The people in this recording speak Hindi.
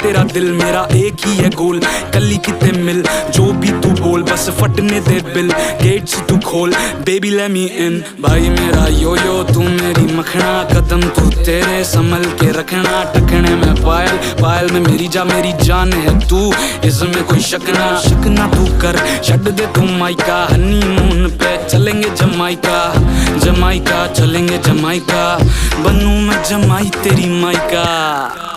तेरा दिल, मेरा एक ही है गोल, कली किते मिल जो भी तू बोल, बस फटने दे बिल, गेट्स तू खोल, बेबी लेट मी इन। भाई मेरा यो यो तू मेरी मखना, कदम तू तेरे संभल के रखना, टखने में पायल, पायल में मेरी जान है तू, इसमें कोई शक ना तू कर, छड़ दे तू माइका, हनीमून पे चलेंगे जमाइका, जमाइका चलेंगे जमाइका, बनूं मैं जमाई तेरी माइका।